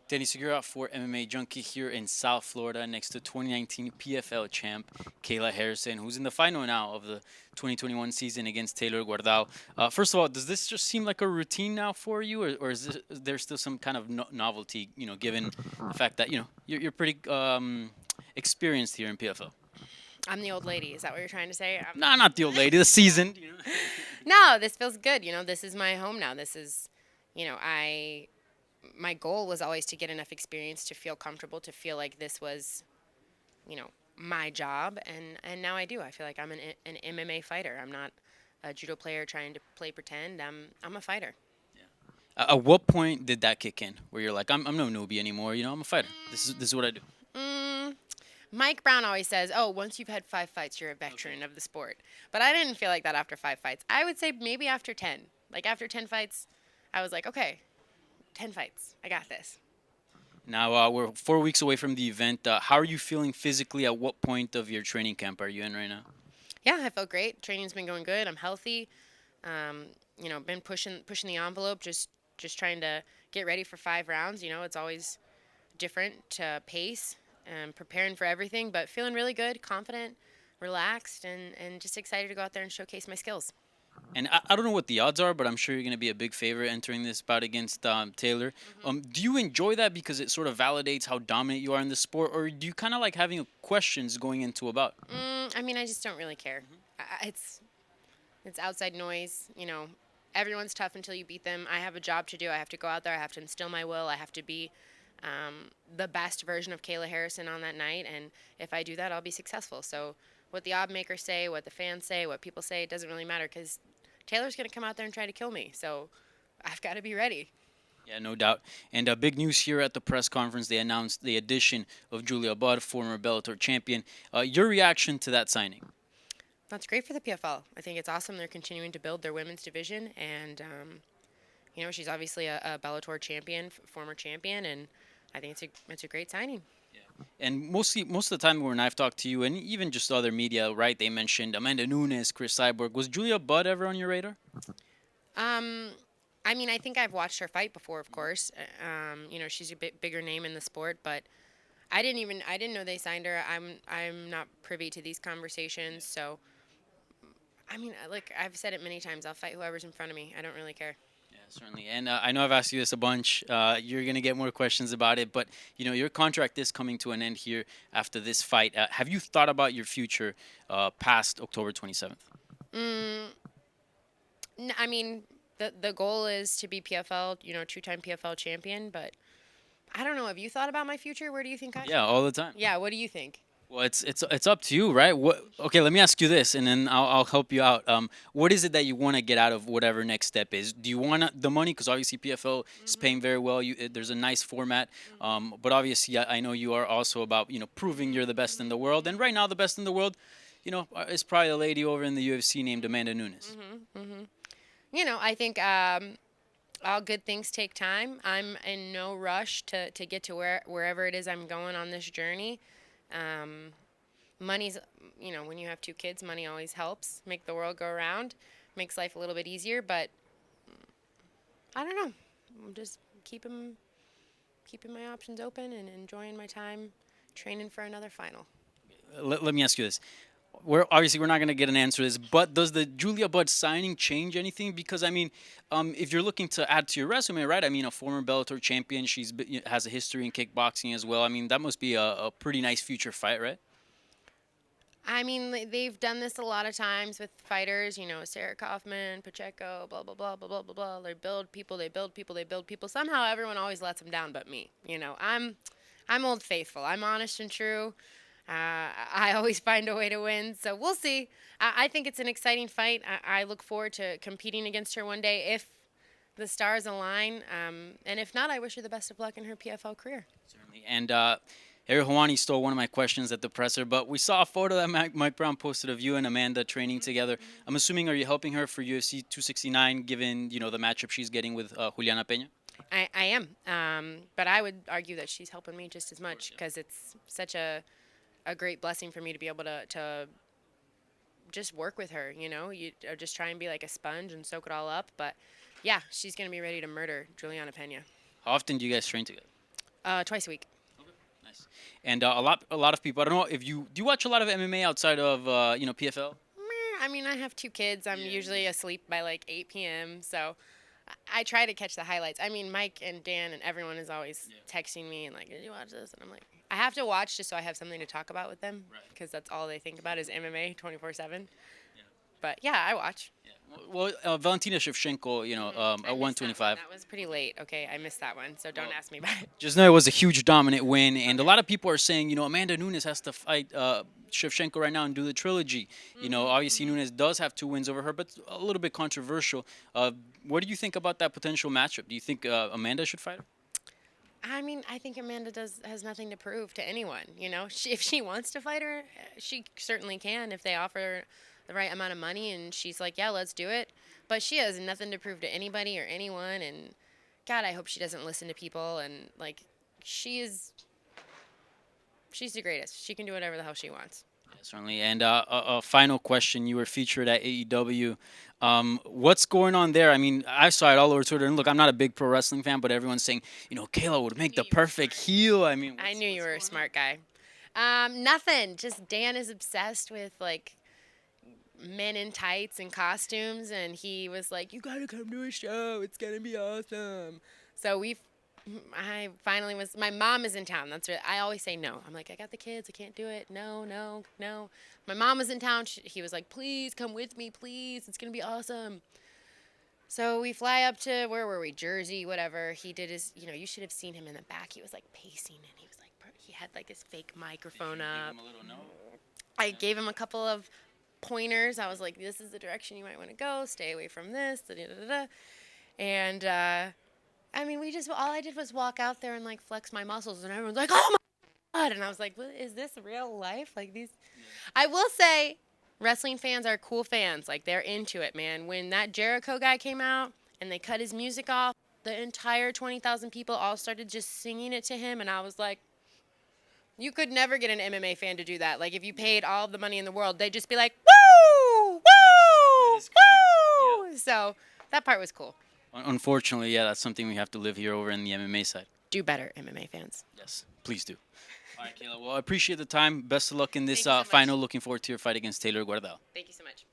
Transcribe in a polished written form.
Danny Segura for MMA Junkie here in South Florida next to 2019 PFL champ Kayla Harrison, who's in the final now of the 2021 season against Taylor Guardao. First of all, does this just seem like a routine now for you, or is there still some kind of novelty, given the fact that, you're pretty experienced here in PFL? I'm the old lady. Is that what you're trying to say? Nah, not the old lady, the seasoned. No, this feels good. This is my home now. This is, I my goal was always to get enough experience to feel comfortable, to feel like this was, my job, and now I do. I feel like I'm an MMA fighter. I'm not a judo player trying to play pretend. I'm a fighter. At what point did that kick in, where you're like, I'm no newbie anymore? I'm a fighter. This is what I do. Mm, Mike Brown always says, "Oh, once you've had 5 fights, you're a veteran of the sport." But I didn't feel like that after 5 fights. I would say maybe after 10. Like after 10 fights, I was like, "Okay, 10 fights. I got this." Now we're 4 weeks away from the event. How are you feeling physically? At what point of your training camp are you in right now? Yeah, I felt great. Training's been going good. I'm healthy. Been pushing the envelope, just trying to get ready for 5 rounds. It's always different to pace and preparing for everything, but feeling really good, confident, relaxed, and just excited to go out there and showcase my skills. And I don't know what the odds are, but I'm sure you're going to be a big favorite entering this bout against Taylor. Do you enjoy that because it sort of validates how dominant you are in the sport, or do you kind of like having questions going into a bout? I just don't really care. It's outside noise. Everyone's tough until you beat them. I have a job to do. I have to go out there. I have to instill my will. I have to be the best version of Kayla Harrison on that night. And if I do that, I'll be successful. So what the odd makers say, what the fans say, what people say, it doesn't really matter because Taylor's going to come out there and try to kill me. So I've got to be ready. Yeah, no doubt. And big news here at the press conference. They announced the addition of Julia Budd, former Bellator champion. Your reaction to that signing? That's great for the PFL. I think it's awesome. They're continuing to build their women's division. And, she's obviously a Bellator champion, former champion. And I think it's a great signing. And most of the time when I've talked to you, and even just other media, right, they mentioned Amanda Nunes, Chris Cyborg. Was Julia Budd ever on your radar? Um, I think I've watched her fight before, of course. She's a bit bigger name in the sport, but I didn't know they signed her. I'm not privy to these conversations, so like I've said it many times, I'll fight whoever's in front of me. I don't really care. Yeah, certainly. And I know I've asked you this a bunch. You're going to get more questions about it, but your contract is coming to an end here after this fight. Have you thought about your future past October 27th? Mm, the goal is to be PFL, 2-time PFL champion, but I don't know. Have you thought about my future? Where do you think I should Yeah, go? all the time. Yeah, what do you think? Well, it's up to you, right? What? Okay, let me ask you this, and then I'll help you out. What is it that you want to get out of whatever next step is? Do you want the money? Because obviously PFL is paying very well. There's a nice format, but obviously I know you are also about proving you're the best in the world. And right now, the best in the world, is probably a lady over in the UFC named Amanda Nunes. I think all good things take time. I'm in no rush to get to wherever it is I'm going on this journey. Money's, when you have 2 kids, money always helps make the world go around, makes life a little bit easier. But I don't know. I'm just keeping my options open and enjoying my time training for another final. Let me ask you this. We're not going to get an answer to this, but does the Julia Budd signing change anything? Because if you're looking to add to your resume, right? A former Bellator champion, has a history in kickboxing as well. That must be a pretty nice future fight, right? They've done this a lot of times with fighters, Sarah Kaufman, Pacheco, blah, blah, blah, blah, blah, blah, blah. They build people, they build people, they build people. Somehow everyone always lets them down but me. I'm Old Faithful. I'm honest and true. I always find a way to win, so we'll see. I think it's an exciting fight. I look forward to competing against her one day if the stars align. And if not, I wish her the best of luck in her PFL career. Certainly. And Ariel Hawani stole one of my questions at the presser, but we saw a photo that Mike Brown posted of you and Amanda training together. I'm assuming, are you helping her for UFC 269, given the matchup she's getting with Juliana Peña? I am, but I would argue that she's helping me just as much because it's such a great blessing for me to be able to just work with her, you just try and be like a sponge and soak it all up. But yeah, she's going to be ready to murder Juliana Pena. How often do you guys train together? Twice a week. Nice. And a lot of people. I don't know if you do you watch a lot of MMA outside of PFL. I mean, I have 2 kids. I'm usually asleep by like 8 p.m. So I try to catch the highlights. I mean, Mike and Dan and everyone is always texting me and like, did you watch this? And I'm like, I have to watch just so I have something to talk about with them because that's all they think about is MMA 24/7. But yeah, I watch. Well, Valentina Shevchenko, at 125. That was pretty late. Okay, I missed that one, so don't ask me about it. Just know it was a huge dominant win, and a lot of people are saying, Amanda Nunes has to fight Shevchenko right now and do the trilogy. Obviously Nunes does have 2 wins over her, but a little bit controversial. What do you think about that potential matchup? Do you think Amanda should fight her? I mean, I think Amanda has nothing to prove to anyone. If she wants to fight her, she certainly can if they offer the right amount of money and she's like, yeah, let's do it. But she has nothing to prove to anybody or anyone. And God, I hope she doesn't listen to people. And like, she's the greatest. She can do whatever the hell she wants. Yeah, certainly. And a final question: you were featured at AEW. What's going on there? I mean, I saw it all over Twitter. And look, I'm not a big pro wrestling fan, but everyone's saying, Kayla would make the perfect heel. I mean, I knew you were a smart guy. Nothing. Just Dan is obsessed with like men in tights and costumes, and he was like, you gotta come to a show, it's gonna be awesome. So I finally was, my mom is in town. I always say no. I'm like, I got the kids, I can't do it. No. My mom was in town. He was like, please come with me, please, it's gonna be awesome. So we fly up to, where were we, Jersey, whatever. He did his, you should have seen him in the back. He was like pacing, and he was like, he had like this fake microphone up. Give him a little note? I gave him a couple of pointers. I was like, this is the direction you might want to go. Stay away from this. And I mean, all I did was walk out there and like flex my muscles, and everyone's like, oh my God. And I was like, well, is this real life? Like these. I will say, wrestling fans are cool fans. Like they're into it, man. When that Jericho guy came out and they cut his music off, the entire 20,000 people all started just singing it to him, and I was like, you could never get an MMA fan to do that. Like, if you paid all of the money in the world, they'd just be like, woo, woo, woo. Yep. So that part was cool. Unfortunately, yeah, that's something we have to live here over in the MMA side. Do better, MMA fans. Yes, please do. All right, Kayla. Well, I appreciate the time. Best of luck in this so final. Looking forward to your fight against Taylor Guardado. Thank you so much.